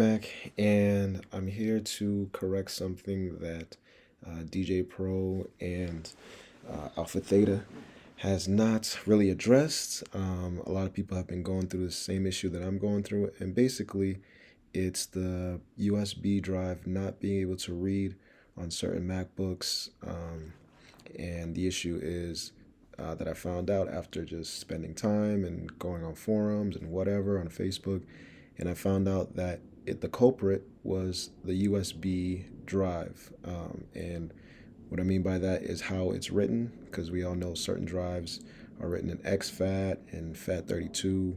Mac, and I'm here to correct something that DJay Pro and Alpha Theta has not really addressed. A lot of people have been going through the same issue that I'm going through, and basically, it's the USB drive not being able to read on certain MacBooks. And the issue is that I found out after just spending time and going on forums and whatever on Facebook, and I found out that the culprit was the USB drive. And what I mean by that is how it's written, because we all know certain drives are written in exFAT and FAT32.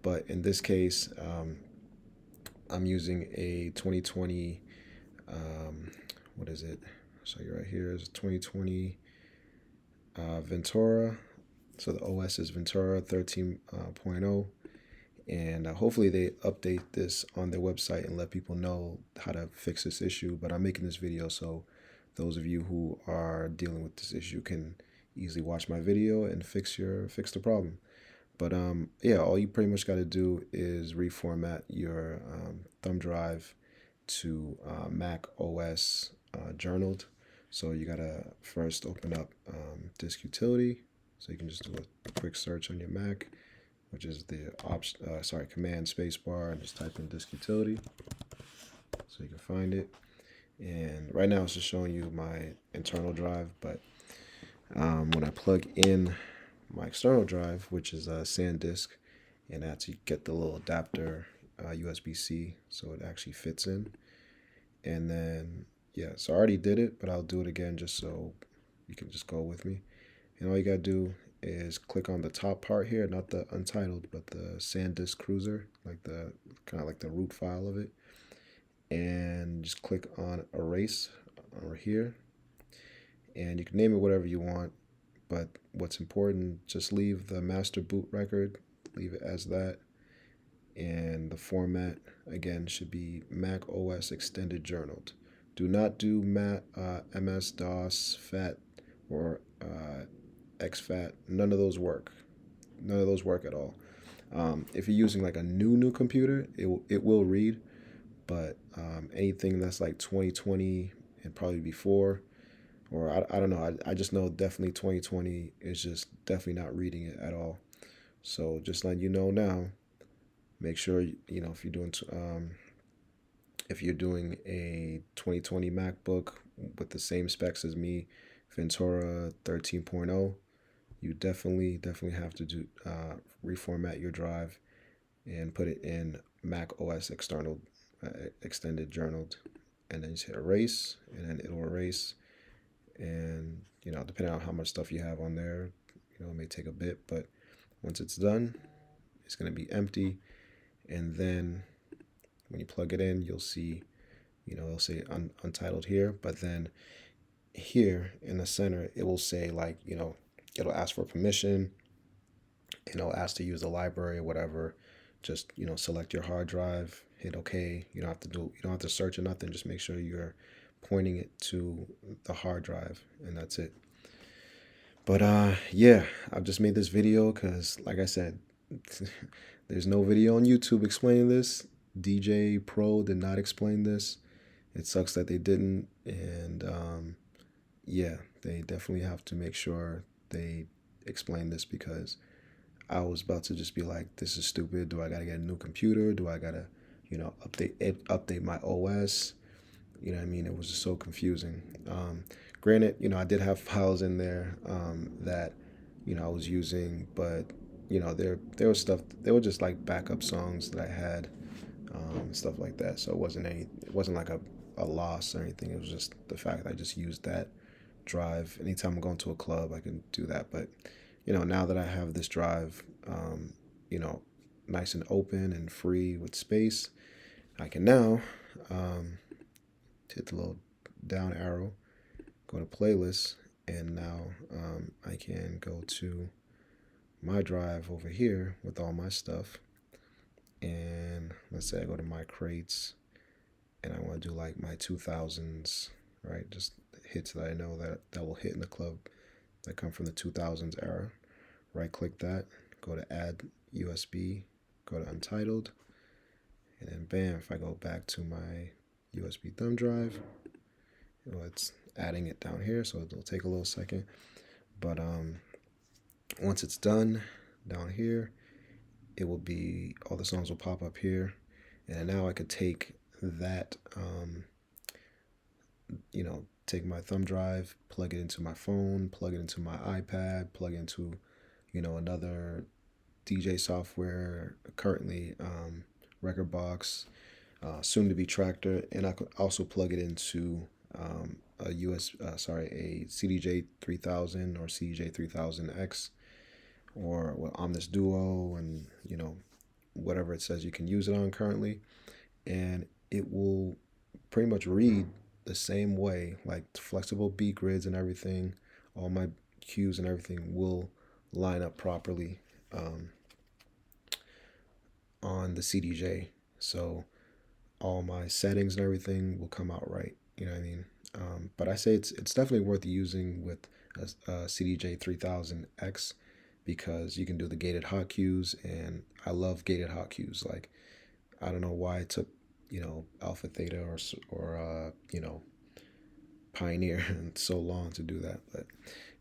But in this case, I'm using a 2020, what is it? So you're right here is 2020 Ventura. So the OS is Ventura 13.0. And hopefully they update this on their website and let people know how to fix this issue. But I'm making this video so those of you who are dealing with this issue can easily watch my video and fix the problem. But yeah, all you pretty much got to do is reformat your thumb drive to Mac OS journaled. So you gotta first open up disk utility. So you can just do a quick search on your Mac, which is the command spacebar, and just type in disk utility so you can find it. And right now it's just showing you my internal drive, but when I plug in my external drive, which is a SanDisk, and I had to get the little adapter USB-C so it actually fits in. And then, yeah, so I already did it, but I'll do it again just so you can just go with me. And all you gotta do is click on the top part here, not the untitled, but the SanDisk Cruiser, like the kind of like the root file of it, and just click on erase over here. And you can name it whatever you want, but what's important, just leave the master boot record, leave it as that, and the format again should be Mac OS extended journaled. Do not do MS DOS, FAT, or exFAT. None of those work. None of those work at all. If you're using like a new computer, it will read, but anything that's like 2020 and probably before, or I don't know. I just know definitely 2020 is just definitely not reading it at all. So just letting you know now, make sure if you're doing a 2020 MacBook with the same specs as me, Ventura 13.0, you definitely have to do reformat your drive and put it in Mac OS external extended journaled, and then just hit erase, and then it'll erase. And depending on how much stuff you have on there, it may take a bit, but once it's done, it's going to be empty. And then when you plug it in, you'll see, it'll say untitled here, but then here in the center, it will say like, it'll ask for permission, and it'll ask to use the library or whatever. Just, select your hard drive, hit OK. You don't have to search or nothing. Just make sure you're pointing it to the hard drive, and that's it. But yeah, I've just made this video because, like I said, there's no video on YouTube explaining this. DJay Pro did not explain this. It sucks that they didn't, and yeah, they definitely have to make sure they explain this, because I was about to just be like, this is stupid. Do I gotta get a new computer? Do I gotta, update my OS? You know what I mean? It was just so confusing. Granted, I did have files in there that, I was using, but there was stuff. They were just like backup songs that I had, stuff like that. So it wasn't like a loss or anything. It was just the fact that I just used that drive. Anytime I'm going to a club, I can do that. But now that I have this drive, you know, nice and open and free with space, I can now hit the little down arrow, go to playlists, and now I can go to my drive over here with all my stuff. And let's say I go to my crates, and I want to do like my 2000s, right? Just hits that I know that will hit in the club that come from the 2000s era. Right click that, go to add USB, go to untitled, and then bam, if I go back to my USB thumb drive, well, it's adding it down here, so it'll take a little second. But once it's done down here, it will be, all the songs will pop up here. And now I could take that, take my thumb drive, plug it into my phone, plug it into my iPad, plug it into, another DJ software, currently Record Box, soon to be Tractor, and I could also plug it into a CDJ 3000 or CDJ 3000X, or Omnis Duo, and whatever it says you can use it on currently, and it will pretty much read the same way, like flexible beat grids and everything. All my cues and everything will line up properly on the CDJ. So all my settings and everything will come out right. You know what I mean? But I say it's definitely worth using with a CDJ 3000X, because you can do the gated hot cues, and I love gated hot cues. Like, I don't know why it took Alpha Theta or Pioneer so long to do that, but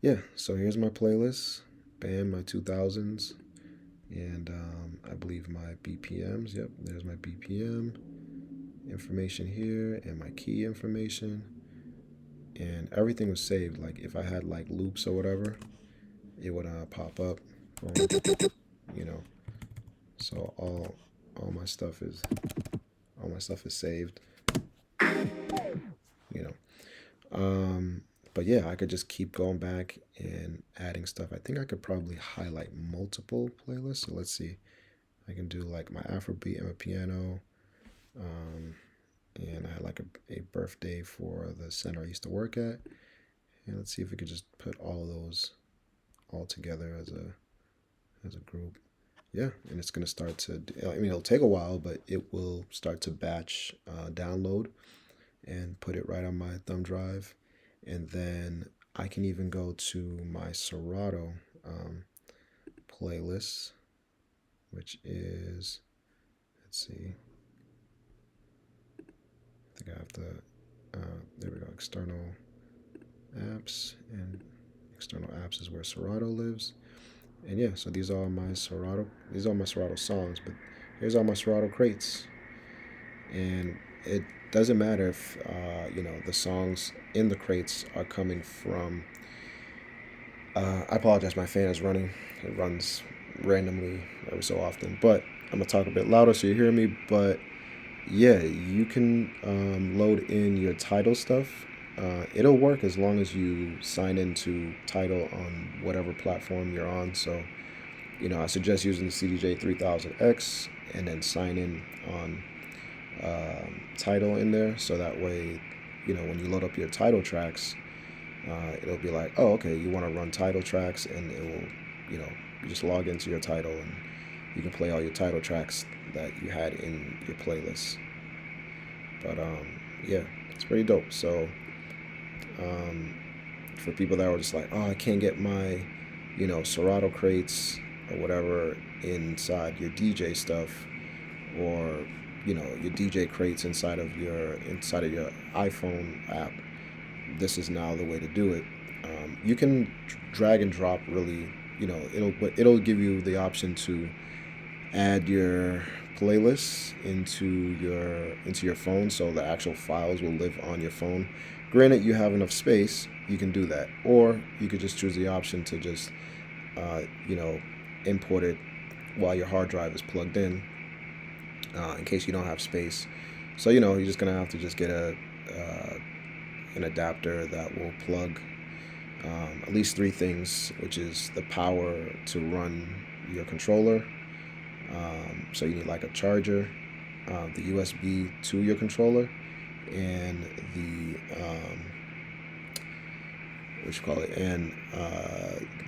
yeah. So here's my playlist. Bam, my 2000s, and I believe my BPMs. Yep, there's my BPM information here and my key information, and everything was saved. Like if I had like loops or whatever, it would pop up. Boom, so all my stuff is saved. But yeah, I could just keep going back and adding stuff. I think I could probably highlight multiple playlists. So let's see. I can do like my Afrobeat and my piano. And I had like a birthday for the center I used to work at. And let's see if we could just put all of those all together as a group. Yeah, and it's gonna start to, it'll take a while, but it will start to batch download and put it right on my thumb drive. And then I can even go to my Serato playlist, which is, let's see, I think I have to, there we go, external apps, and external apps is where Serato lives. And yeah, so these are all my Serato songs, but here's all my Serato crates. And it doesn't matter if the songs in the crates are coming from, I apologize, my fan is running. It runs randomly every so often, but I'm gonna talk a bit louder so you hear me. But yeah, you can load in your Tidal stuff. It'll work as long as you sign into Tidal on whatever platform you're on. So I suggest using the CDJ 3000X and then sign in on Tidal in there, so that way when you load up your Tidal tracks, it'll be like, oh, okay, you want to run Tidal tracks, and it will you just log into your Tidal and you can play all your Tidal tracks that you had in your playlist. But yeah, it's pretty dope. So for people that were just like, oh, I can't get my Serato crates or whatever inside your DJ stuff, or your DJ crates inside of your iPhone app, this is now the way to do it. You can drag and drop, really. It'll give you the option to add your playlists into your phone, so the actual files will live on your phone. Granted, you have enough space, you can do that, or you could just choose the option to just import it while your hard drive is plugged in case you don't have space. So you're just gonna have to just get an adapter that will plug at least three things, which is the power to run your controller. So you need like a charger, the USB to your controller, and the and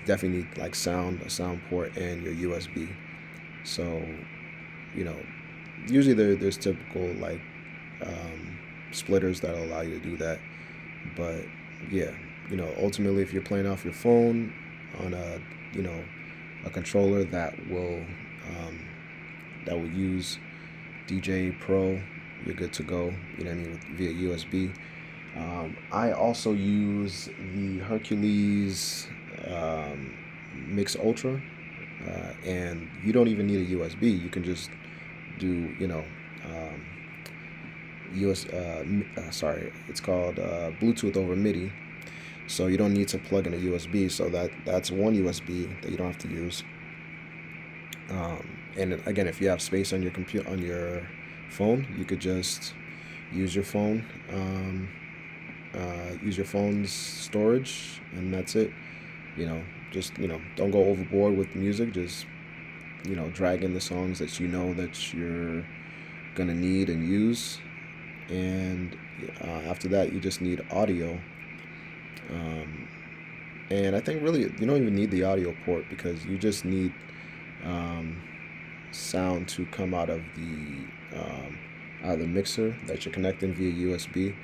definitely need like a sound port, and your USB. So usually there's typical like splitters that'll allow you to do that. But yeah, ultimately, if you're playing off your phone on a controller that will use DJay Pro, you're good to go. You know what I mean, via USB. I also use the Hercules Mix Ultra, and you don't even need a USB. You can just do, um, sorry, it's called Bluetooth over MIDI. So you don't need to plug in a USB. So that's one USB that you don't have to use. And again, if you have space on your computer, on your phone, you could just use your phone, use your phone's storage, and that's it. Just don't go overboard with music. Just drag in the songs that that you're gonna need and use, and after that, you just need audio. Um, and I think really you don't even need the audio port because you just need um, sound to come out of the mixer that you're connecting via USB.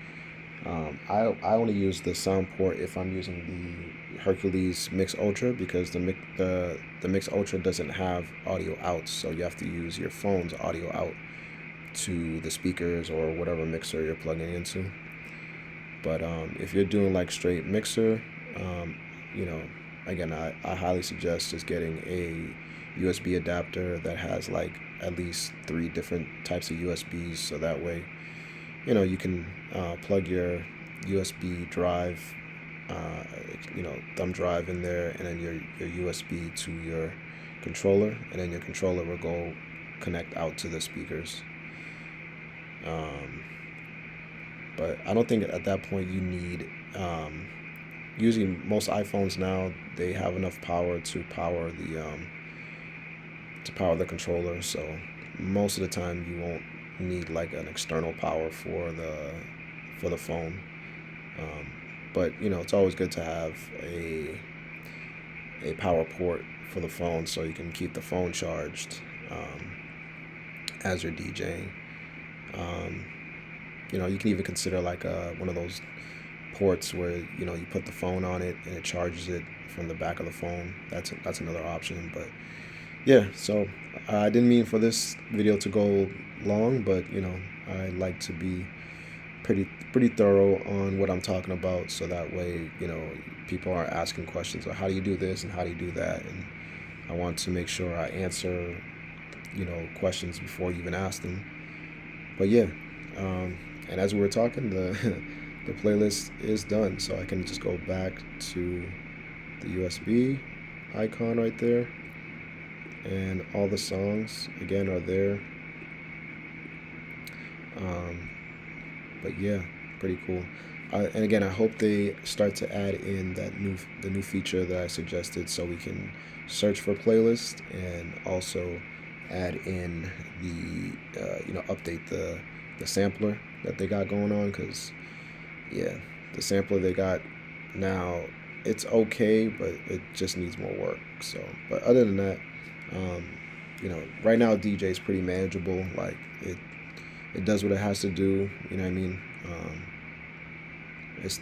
I only use the sound port if I'm using the Hercules Mix Ultra because the Mix Ultra doesn't have audio out, so you have to use your phone's audio out to the speakers or whatever mixer you're plugging into. But if you're doing like straight mixer, um, you know, again, I highly suggest just getting a USB adapter that has like at least three different types of USBs, so that way, you can plug your USB drive, uh, thumb drive in there, and then your USB to your controller, and then your controller will go connect out to the speakers. Um, but I don't think at that point you need. Usually, most iPhones now they have enough power to power the controller. So most of the time you won't need like an external power for the phone. Um, but it's always good to have a power port for the phone so you can keep the phone charged as you're DJing. Um, you can even consider like one of those ports where you put the phone on it and it charges it from the back of the phone. That's another option. But yeah, so I didn't mean for this video to go long, but I like to be pretty thorough on what I'm talking about, so that way people aren't asking questions or how do you do this and how do you do that, and I want to make sure I answer questions before you even ask them. But yeah, and as we were talking, the the playlist is done, so I can just go back to the USB icon right there, and all the songs again are there. Um, but yeah, pretty cool. And again, I hope they start to add in the new feature that I suggested, so we can search for playlists and also add in the update the sampler that they got going on, because yeah, the sampler they got now, it's okay, but it just needs more work. So, but other than that, um, right now DJ is pretty manageable. Like it does what it has to do. You know what I mean? It's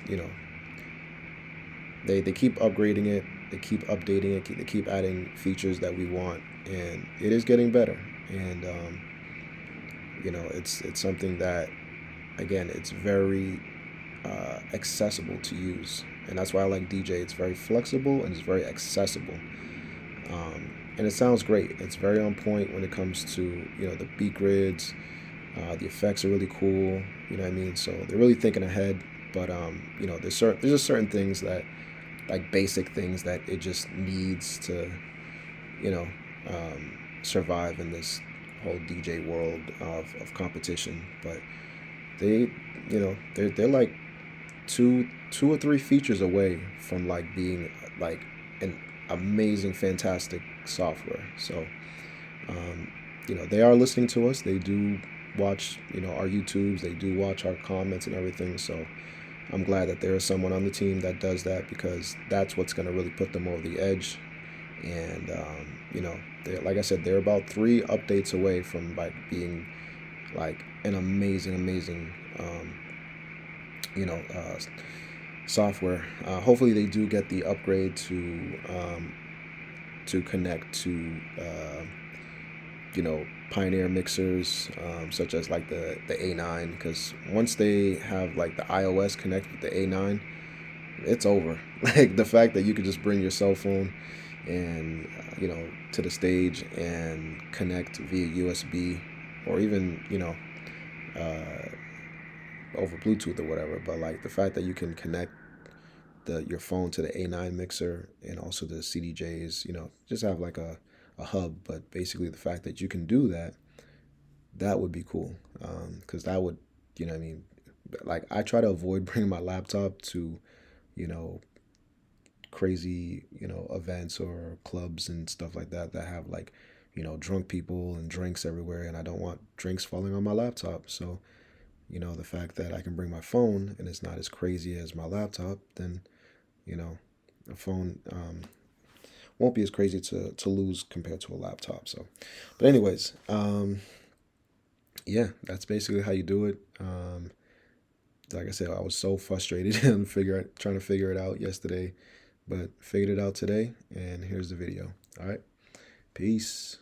they keep upgrading it, they keep updating it, they keep adding features that we want, and it is getting better. And it's something that, again, it's very accessible to use, and that's why I like DJ. It's very flexible and it's very accessible, and it sounds great. It's very on point when it comes to the beat grids. The effects are really cool. You know what I mean? So they're really thinking ahead. But there's just certain things that, like basic things, that it just needs to you know survive in this whole DJ world of competition. But they they're like two or three features away from like being like an amazing, fantastic software. So they are listening to us. They do watch our YouTubes. They do watch our comments and everything. So I'm glad that there is someone on the team that does that, because that's what's going to really put them over the edge. And like I said, they're about 3 updates away from like being like an amazing you know uh, software. Hopefully they do get the upgrade to connect to Pioneer mixers, such as like the A9, because once they have like the iOS connect with the A9, it's over. Like the fact that you could just bring your cell phone and to the stage and connect via USB, or even uh, over Bluetooth or whatever. But like the fact that you can connect your phone to the A9 mixer and also the CDJs, just have like a hub. But basically, the fact that you can do that, that would be cool. Because that would, what I mean, like I try to avoid bringing my laptop to, you know, crazy, events or clubs and stuff like that that have like, drunk people and drinks everywhere, and I don't want drinks falling on my laptop. So, the fact that I can bring my phone and it's not as crazy as my laptop, then, you know, a phone won't be as crazy to lose compared to a laptop. So, but anyways, yeah, that's basically how you do it. Like I said, I was so frustrated and trying to figure it out yesterday, but figured it out today, and here's the video. All right, peace.